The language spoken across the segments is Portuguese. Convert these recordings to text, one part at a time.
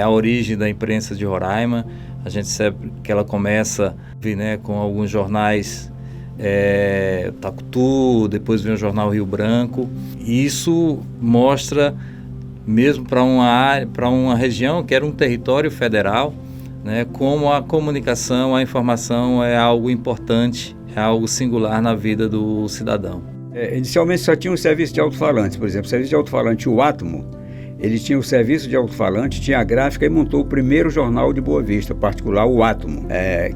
a origem da imprensa de Roraima. A gente sabe que ela começa, né, com alguns jornais, Tacutu, depois vem o jornal Rio Branco. E isso mostra, mesmo para uma região que era um território federal, né, como a comunicação, a informação é algo importante, é algo singular na vida do cidadão. Inicialmente só tinha um serviço de alto-falantes, por exemplo, o serviço de alto-falante, o Átomo, ele tinha o serviço de alto-falante, tinha a gráfica e montou o primeiro jornal de Boa Vista particular, o Átomo,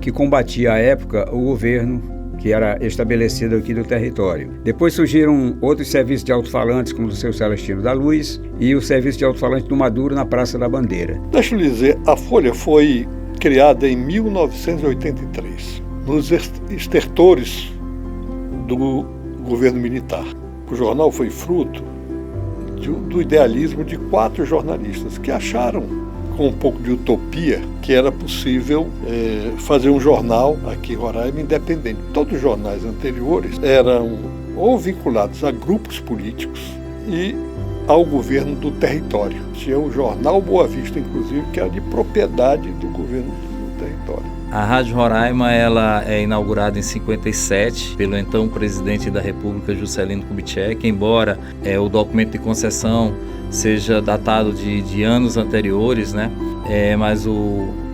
que combatia à época o governo que era estabelecido aqui do território. Depois surgiram outros serviços de alto-falantes, como o seu Celestino da Luz e o serviço de alto-falante do Maduro na Praça da Bandeira. Deixa eu lhe dizer, a Folha foi criada em 1983, nos estertores do governo militar. O jornal foi fruto do idealismo de 4 jornalistas que acharam, com um pouco de utopia, que era possível fazer um jornal aqui em Roraima independente. Todos os jornais anteriores eram ou vinculados a grupos políticos e ao governo do território. Tinha o jornal Boa Vista, inclusive, que era de propriedade do governo do território. A Rádio Roraima ela é inaugurada em 57 pelo então presidente da República, Juscelino Kubitschek, embora o documento de concessão seja datado de anos anteriores, né? Mas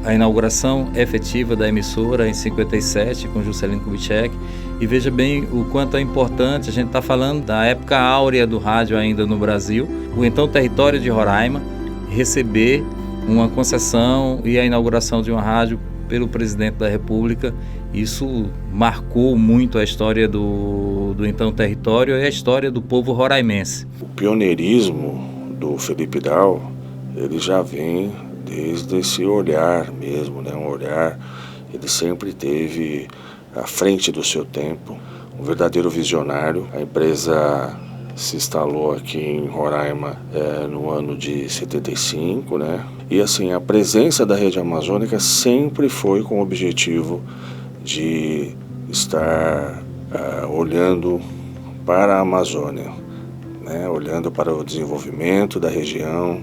a inauguração efetiva da emissora em 57 com Juscelino Kubitschek. E veja bem o quanto é importante, a gente está falando da época áurea do rádio ainda no Brasil, o então território de Roraima receber uma concessão e a inauguração de uma rádio pelo presidente da República. Isso marcou muito a história do então território e a história do povo roraimense. O pioneirismo do Felipe Dal, ele já vem desde esse olhar mesmo, né? Um olhar, ele sempre teve à frente do seu tempo, um verdadeiro visionário. A empresa se instalou aqui em Roraima no ano de 75, né? E assim, a presença da Rede Amazônica sempre foi com o objetivo de estar olhando para a Amazônia, né? Olhando para o desenvolvimento da região,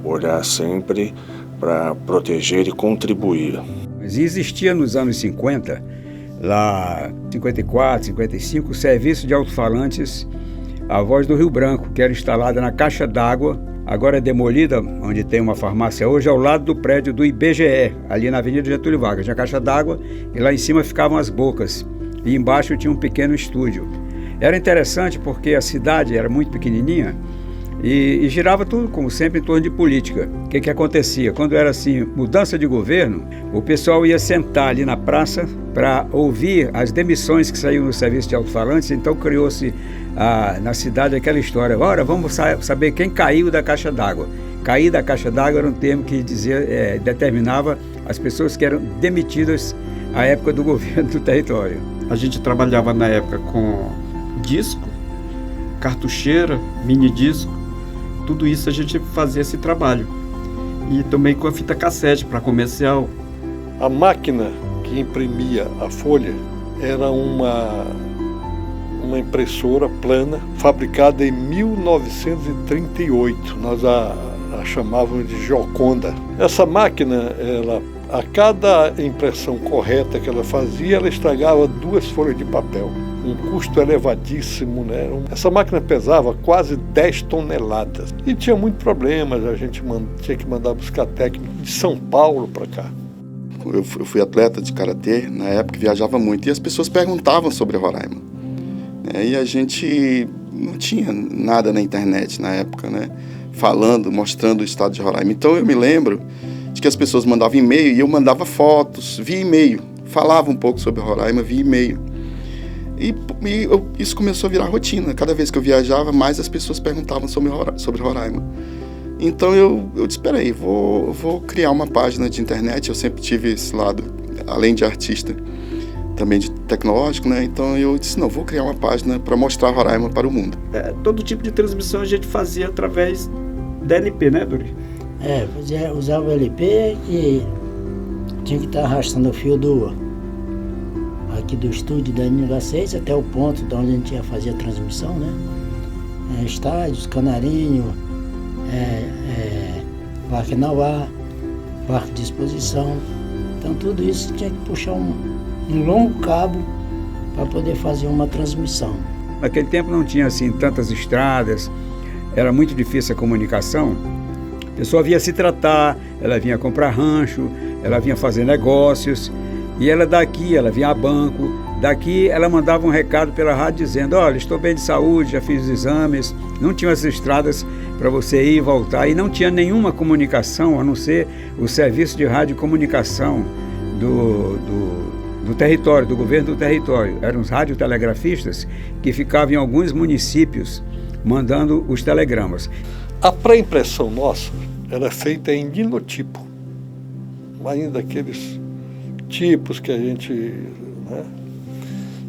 olhar sempre para proteger e contribuir. Mas existia nos anos 50, lá 54, 55, o serviço de alto-falantes A Voz do Rio Branco, que era instalada na caixa d'água, agora é demolida, onde tem uma farmácia hoje, ao lado do prédio do IBGE, ali na Avenida Getúlio Vargas. Tinha caixa d'água e lá em cima ficavam as bocas. E embaixo tinha um pequeno estúdio. Era interessante porque a cidade era muito pequenininha e girava tudo, como sempre, em torno de política. O que acontecia? Quando era assim, mudança de governo, o pessoal ia sentar ali na praça para ouvir as demissões que saíam no serviço de alto-falantes. Então criou-se na cidade aquela história: ora, vamos saber quem caiu da caixa d'água. Cair da caixa d'água era um termo que dizia, determinava as pessoas que eram demitidas à época do governo do território. A gente trabalhava na época com disco, cartucheira, mini disco, tudo isso a gente fazia esse trabalho. E também com a fita cassete para comercial. A máquina que imprimia a folha era uma impressora plana, fabricada em 1938. Nós a chamávamos de Gioconda. Essa máquina, a cada impressão correta que ela fazia, ela estragava 2 folhas de papel. Um custo elevadíssimo, né? Essa máquina pesava quase 10 toneladas. E tinha muitos problemas, a gente tinha que mandar buscar técnico de São Paulo para cá. Eu fui atleta de karatê, na época viajava muito, e as pessoas perguntavam sobre Roraima. E a gente não tinha nada na internet na época, né? Falando, mostrando o estado de Roraima. Então eu me lembro de que as pessoas mandavam e-mail e eu mandava fotos via e-mail. Falava um pouco sobre Roraima via e-mail. E isso começou a virar rotina. Cada vez que eu viajava, mais as pessoas perguntavam sobre Roraima. Então eu disse, peraí, vou criar uma página de internet. Eu sempre tive esse lado, além de artista, também de tecnológico, né? Então eu disse, não, vou criar uma página para mostrar Roraima para o mundo. Todo tipo de transmissão a gente fazia através da LP, né, Dori? Usava o LP e tinha que estar arrastando o fio aqui do estúdio da NH6 até o ponto de onde a gente ia fazer a transmissão, né? Estádios, Canarinho, Parque Nauá, parque de exposição. Então tudo isso tinha que puxar um longo cabo para poder fazer uma transmissão. Naquele tempo não tinha assim tantas estradas, era muito difícil a comunicação. A pessoa vinha se tratar, ela vinha comprar rancho, ela vinha fazer negócios, e ela vinha a banco, daqui ela mandava um recado pela rádio dizendo: olha, estou bem de saúde, já fiz os exames. Não tinha as estradas para você ir e voltar, e não tinha nenhuma comunicação, a não ser o serviço de radiocomunicação do território, do governo do território. Eram os radiotelegrafistas que ficavam em alguns municípios mandando os telegramas. A pré-impressão nossa era feita em linotipo, ainda aqueles tipos que a gente... né?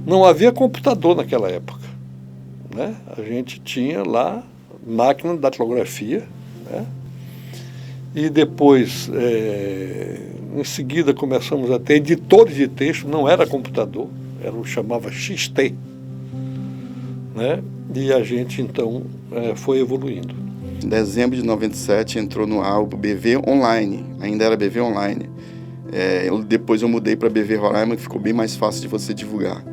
Não havia computador naquela época, né? A gente tinha lá máquina de datilografia, né? E depois, em seguida, começamos a ter editores de texto, não era computador, chamava XT, né? E a gente, então, foi evoluindo. Em dezembro de 97 entrou no ar o BV Online, ainda era BV Online. Depois eu mudei para BV Roraima, que ficou bem mais fácil de você divulgar,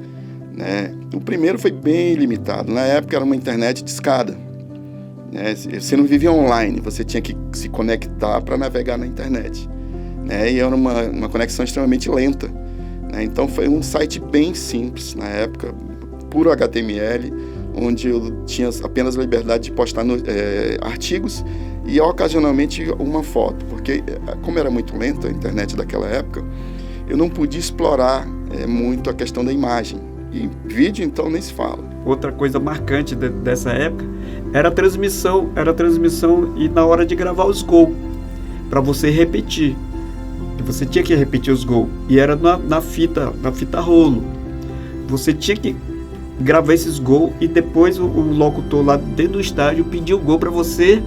né? O primeiro foi bem limitado, na época era uma internet de escada, né? Você não vivia online, você tinha que se conectar para navegar na internet, né? E era uma conexão extremamente lenta, né? Então foi um site bem simples na época, puro HTML, onde eu tinha apenas liberdade de postar artigos e ocasionalmente uma foto, porque como era muito lenta a internet daquela época, eu não podia explorar muito a questão da imagem, e vídeo então nem se fala. Outra coisa marcante dessa época era a transmissão e na hora de gravar os gols, para você repetir, você tinha que repetir os gols, e era na fita rolo, você tinha que gravar esses gols e depois o locutor lá dentro do estádio pediu o gol para você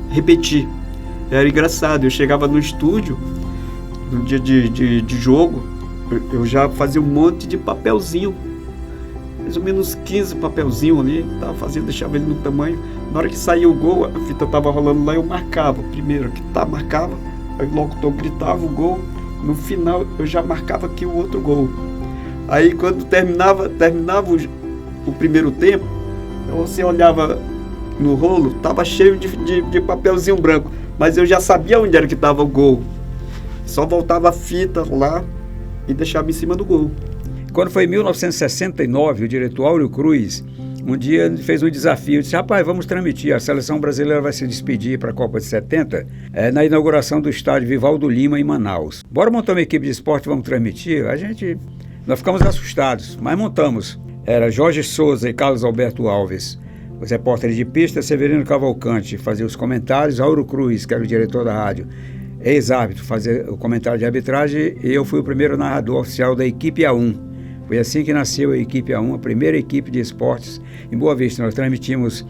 repetir. Era engraçado, eu chegava no estúdio no dia de jogo, eu já fazia um monte de papelzinho, mais ou menos 15 papelzinhos ali, deixava ele no tamanho. Na hora que saía o gol, a fita estava rolando lá, eu marcava primeiro que marcava, aí o locutor gritava o gol, no final eu já marcava aqui o outro gol. Aí quando terminava o primeiro tempo, você olhava no rolo, estava cheio de papelzinho branco, mas eu já sabia onde era que estava o gol. Só voltava a fita lá e deixava em cima do gol. Quando foi em 1969, o diretor Áureo Cruz, um dia fez um desafio, disse: rapaz, vamos transmitir, a seleção brasileira vai se despedir para a Copa de 70, na inauguração do estádio Vivaldo Lima em Manaus. Bora montar uma equipe de esporte, vamos transmitir? Nós ficamos assustados, mas montamos. Era Jorge Souza e Carlos Alberto Alves, os repórteres de pista. Severino Cavalcante fazia os comentários, Áureo Cruz, que era o diretor da rádio, ex-árbitro, fazia o comentário de arbitragem, e eu fui o primeiro narrador oficial da equipe A1. Foi assim que nasceu a equipe A1, a primeira equipe de esportes em Boa Vista. Nós transmitimos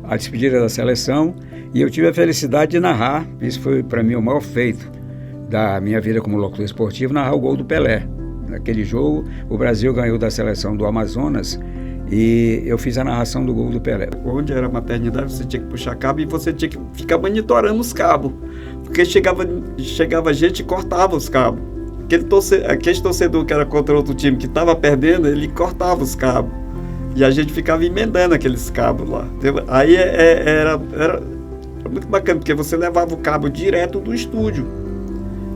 a despedida da seleção e eu tive a felicidade de narrar, isso foi para mim o maior feito da minha vida como locutor esportivo, narrar o gol do Pelé. Naquele jogo, o Brasil ganhou da seleção do Amazonas e eu fiz a narração do gol do Pelé. Onde era a maternidade, você tinha que puxar cabo e você tinha que ficar monitorando os cabos, porque chegava gente e cortava os cabos. Aquele torcedor que era contra outro time que estava perdendo, ele cortava os cabos e a gente ficava emendando aqueles cabos lá. Aí era muito bacana, porque você levava o cabo direto do estúdio,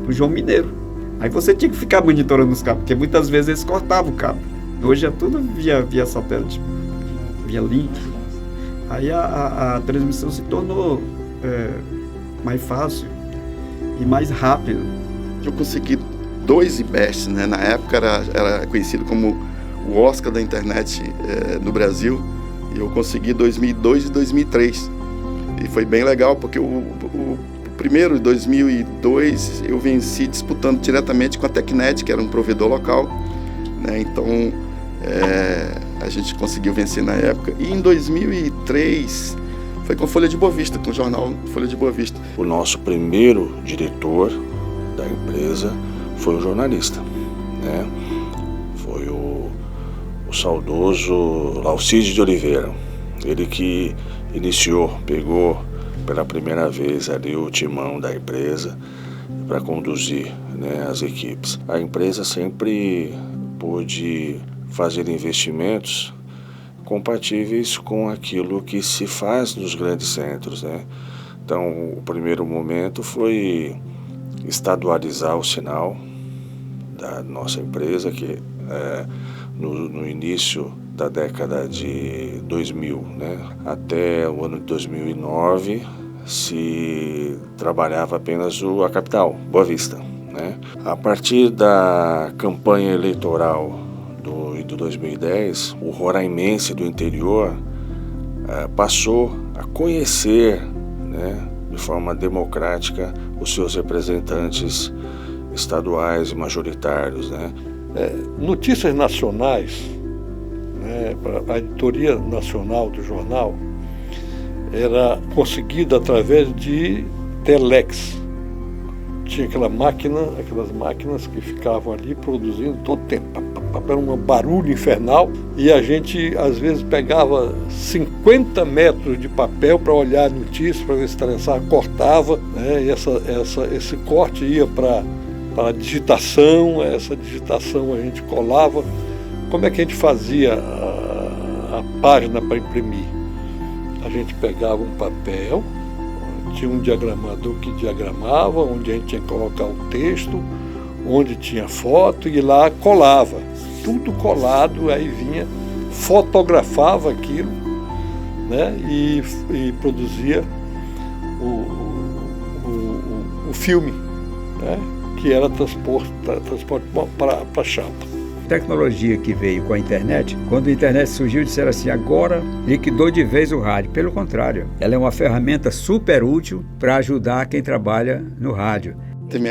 do João Mineiro. Aí você tinha que ficar monitorando os cabos, porque muitas vezes eles cortavam o cabo. Hoje é tudo via satélite, via link. Aí a transmissão se tornou mais fácil e mais rápida. Eu consegui 2 IBEST, né? Na época era conhecido como o Oscar da internet no Brasil, e eu consegui 2002 e 2003. E foi bem legal, porque o primeiro, em 2002, eu venci disputando diretamente com a Tecnet, que era um provedor local, né? Então a gente conseguiu vencer na época. E em 2003 foi com Folha de Boa Vista, com o jornal Folha de Boa Vista. O nosso primeiro diretor da empresa foi um jornalista, né? Foi o saudoso Laucídio de Oliveira. Ele que iniciou, pegou pela primeira vez ali o timão da empresa para conduzir, né, as equipes. A empresa sempre pôde fazer investimentos compatíveis com aquilo que se faz nos grandes centros, né? Então, o primeiro momento foi estadualizar o sinal da nossa empresa, que no início da década de 2000, né, até o ano de 2009, se trabalhava apenas a capital, Boa Vista, né? A partir da campanha eleitoral de 2010, o roraimense do interior passou a conhecer, né, de forma democrática os seus representantes estaduais e majoritários, né? Notícias nacionais, né, a editoria nacional do jornal era conseguida através de telex. Tinha aquelas máquinas que ficavam ali produzindo todo o tempo. Era um barulho infernal e a gente às vezes pegava 50 metros de papel para olhar a notícia, para ver se interessava, cortava, né, e esse corte ia para a digitação, essa digitação a gente colava. Como é que a gente fazia a página para imprimir? A gente pegava um papel, tinha um diagramador que diagramava, onde a gente tinha que colocar o texto, onde tinha foto, e lá colava. Tudo colado, aí vinha, fotografava aquilo, né, e produzia o filme, né, que era transporte para a chapa. A tecnologia que veio com a internet, quando a internet surgiu, disseram assim, agora liquidou de vez o rádio. Pelo contrário, ela é uma ferramenta super útil para ajudar quem trabalha no rádio.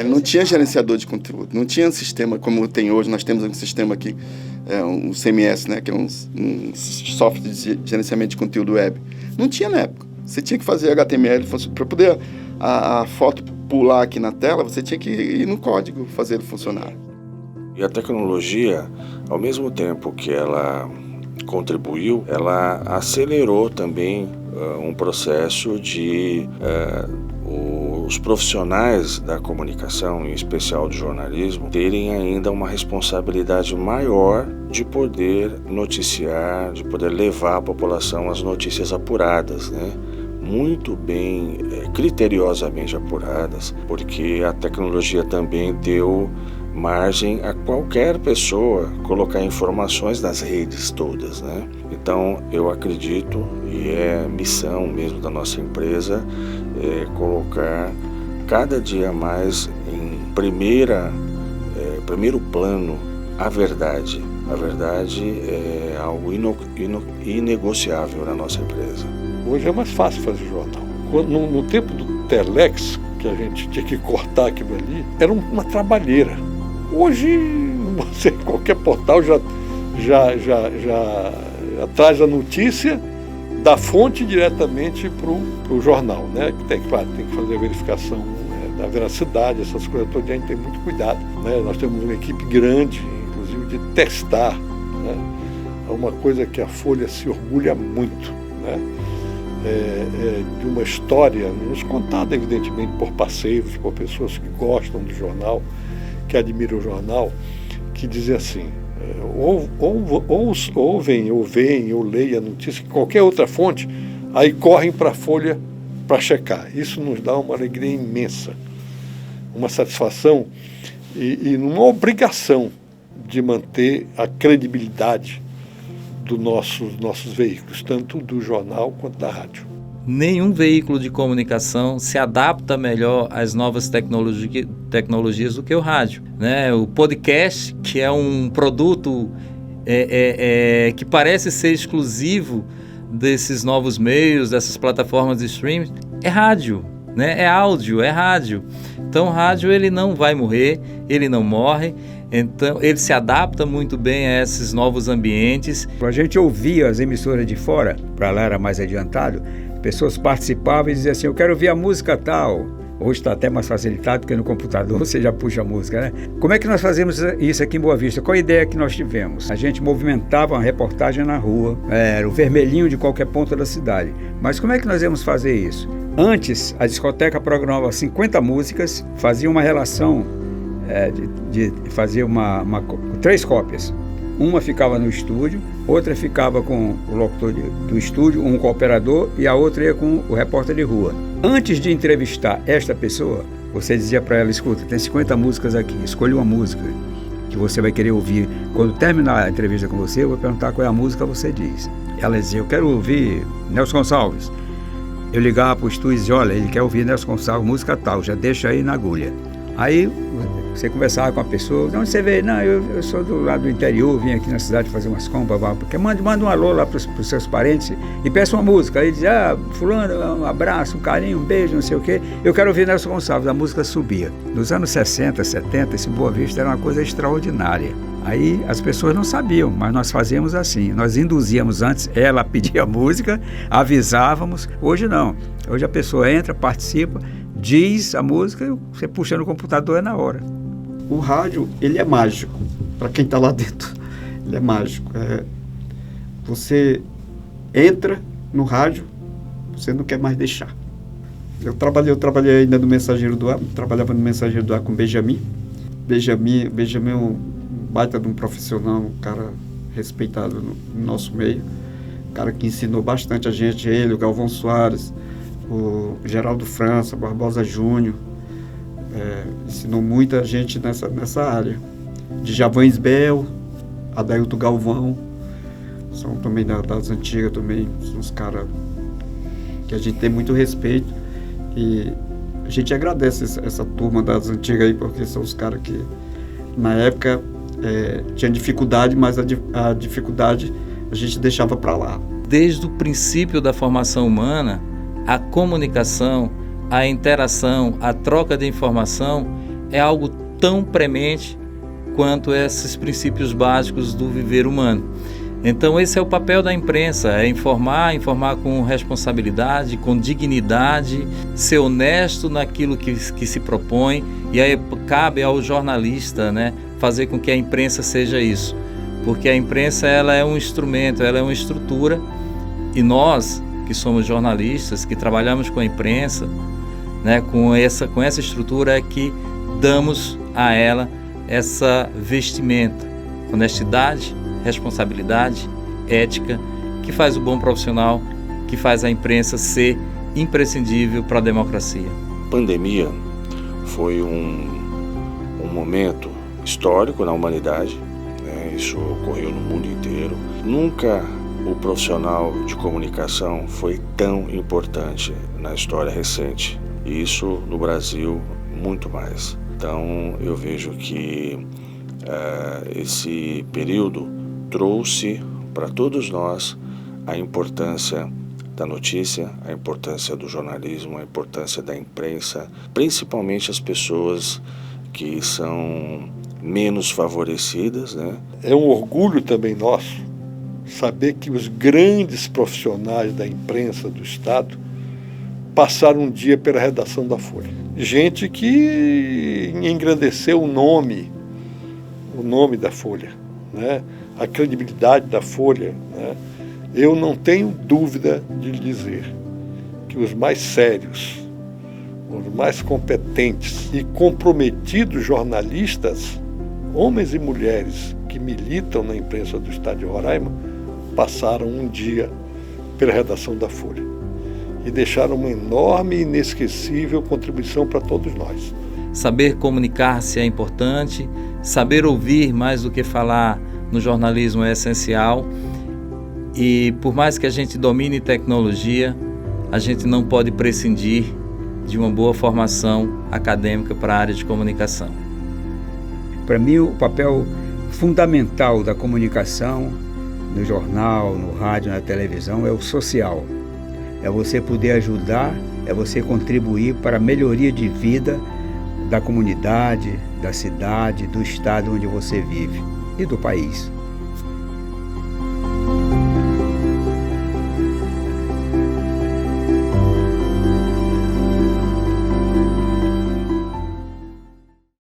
Não tinha gerenciador de conteúdo, não tinha um sistema como tem hoje. Nós temos um sistema aqui, um CMS, né, que é um software de gerenciamento de conteúdo web. Não tinha na época. Você tinha que fazer HTML para poder a foto pular aqui na tela, você tinha que ir no código fazer ele funcionar. E a tecnologia, ao mesmo tempo que ela contribuiu, ela acelerou também um processo de os profissionais da comunicação, em especial do jornalismo, terem ainda uma responsabilidade maior de poder noticiar, de poder levar à população as notícias apuradas, né? Muito bem, criteriosamente apuradas, porque a tecnologia também deu margem a qualquer pessoa colocar informações nas redes todas, né? Então, eu acredito, e é missão mesmo da nossa empresa, colocar cada dia mais em primeiro plano a verdade. A verdade é algo inegociável na nossa empresa. Hoje é mais fácil fazer jornal. No tempo do telex, que a gente tinha que cortar aquilo ali, era uma trabalheira. Hoje, qualquer portal já traz a notícia da fonte diretamente para o jornal, né? Claro, tem que fazer a verificação, né, da veracidade, essas coisas todas, a gente tem muito cuidado, né? Nós temos uma equipe grande, inclusive, de testar, né? É uma coisa que a Folha se orgulha muito, né? De uma história nos contada, evidentemente, por parceiros, por pessoas que gostam do jornal, que admiram o jornal, que dizem assim, ouvem, ou veem, ou leem a notícia, qualquer outra fonte, aí correm para a Folha para checar. Isso nos dá uma alegria imensa, uma satisfação e uma obrigação de manter a credibilidade dos nossos veículos, tanto do jornal quanto da rádio. Nenhum veículo de comunicação se adapta melhor às novas tecnologias do que o rádio, né? O podcast, que é um produto que parece ser exclusivo desses novos meios, dessas plataformas de streaming, é rádio, né? É áudio, é rádio. Então o rádio ele não vai morrer, ele não morre, então ele se adapta muito bem a esses novos ambientes. A gente ouvia as emissoras de fora, para lá era mais adiantado, pessoas participavam e diziam assim, eu quero ouvir a música tal. Hoje está até mais facilitado, porque no computador você já puxa a música, né? Como é que nós fazemos isso aqui em Boa Vista? Qual a ideia que nós tivemos? A gente movimentava uma reportagem na rua, era o vermelhinho de qualquer ponto da cidade. Mas como é que nós íamos fazer isso? Antes, a discoteca programava 50 músicas, fazia uma relação de fazer 3 cópias. Uma ficava no estúdio, outra ficava com o locutor do estúdio, um com o operador, e a outra ia com o repórter de rua. Antes de entrevistar esta pessoa, você dizia para ela: escuta, tem 50 músicas aqui, escolha uma música que você vai querer ouvir. Quando terminar a entrevista com você, eu vou perguntar qual é a música, você diz. Ela dizia: eu quero ouvir Nelson Gonçalves. Eu ligava para o estúdio e dizia: olha, ele quer ouvir Nelson Gonçalves, música tal, já deixa aí na agulha. Aí você conversava com a pessoa: de onde você veio? Não, eu sou do lado do interior, vim aqui na cidade fazer umas compras, porque manda um alô lá para os seus parentes e peça uma música. Aí dizia: fulano, um abraço, um carinho, um beijo, não sei o quê. Eu quero ouvir Nelson Gonçalves. A música subia. Nos anos 60, 70, esse Boa Vista era uma coisa extraordinária. Aí as pessoas não sabiam, mas nós fazíamos assim. Nós induzíamos antes, ela pedia a música, avisávamos. Hoje não. Hoje a pessoa entra, participa, diz a música, você puxa no computador, é na hora. O rádio, ele é mágico. Para quem está lá dentro, ele é mágico. Você entra no rádio, você não quer mais deixar. Eu trabalhei ainda no Mensageiro do Ar, trabalhava no Mensageiro do Ar com Benjamin. Benjamin é um baita de um profissional, um cara respeitado no nosso meio. Um cara que ensinou bastante a gente, ele, o Galvão Soares, o Geraldo França, Barbosa Júnior, ensinou muita gente nessa área. Djavan Isbel, Adailto Galvão, são também das antigas também, são uns caras que a gente tem muito respeito, e a gente agradece essa turma das antigas aí, porque são os caras que na época tinha dificuldade, mas a dificuldade a gente deixava para lá. Desde o princípio da formação humana, a comunicação, a interação, a troca de informação é algo tão premente quanto esses princípios básicos do viver humano. Então esse é o papel da imprensa, é informar com responsabilidade, com dignidade, ser honesto naquilo que se propõe, e aí cabe ao jornalista, né, fazer com que a imprensa seja isso, porque a imprensa ela é um instrumento, ela é uma estrutura, e nós que somos jornalistas, que trabalhamos com a imprensa, né, com essa estrutura, é que damos a ela essa vestimenta, honestidade, responsabilidade, ética, que faz o bom profissional, que faz a imprensa ser imprescindível para a democracia. A pandemia foi um momento histórico na humanidade, né? Isso ocorreu no mundo inteiro. Nunca o profissional de comunicação foi tão importante na história recente. E isso no Brasil, muito mais. Então eu vejo que esse período trouxe para todos nós a importância da notícia, a importância do jornalismo, a importância da imprensa, principalmente as pessoas que são menos favorecidas, né? É um orgulho também nosso saber que os grandes profissionais da imprensa do Estado passaram um dia pela redação da Folha. Gente que engrandeceu o nome da Folha, né? A credibilidade da Folha, né? Eu não tenho dúvida de dizer que os mais sérios, os mais competentes e comprometidos jornalistas, homens e mulheres que militam na imprensa do Estado de Roraima, passaram um dia pela redação da Folha e deixaram uma enorme e inesquecível contribuição para todos nós. Saber comunicar-se é importante, saber ouvir mais do que falar no jornalismo é essencial, e por mais que a gente domine tecnologia, a gente não pode prescindir de uma boa formação acadêmica para a área de comunicação. Para mim, o papel fundamental da comunicação no jornal, no rádio, na televisão é o social. É você poder ajudar, é você contribuir para a melhoria de vida da comunidade, da cidade, do estado onde você vive e do país.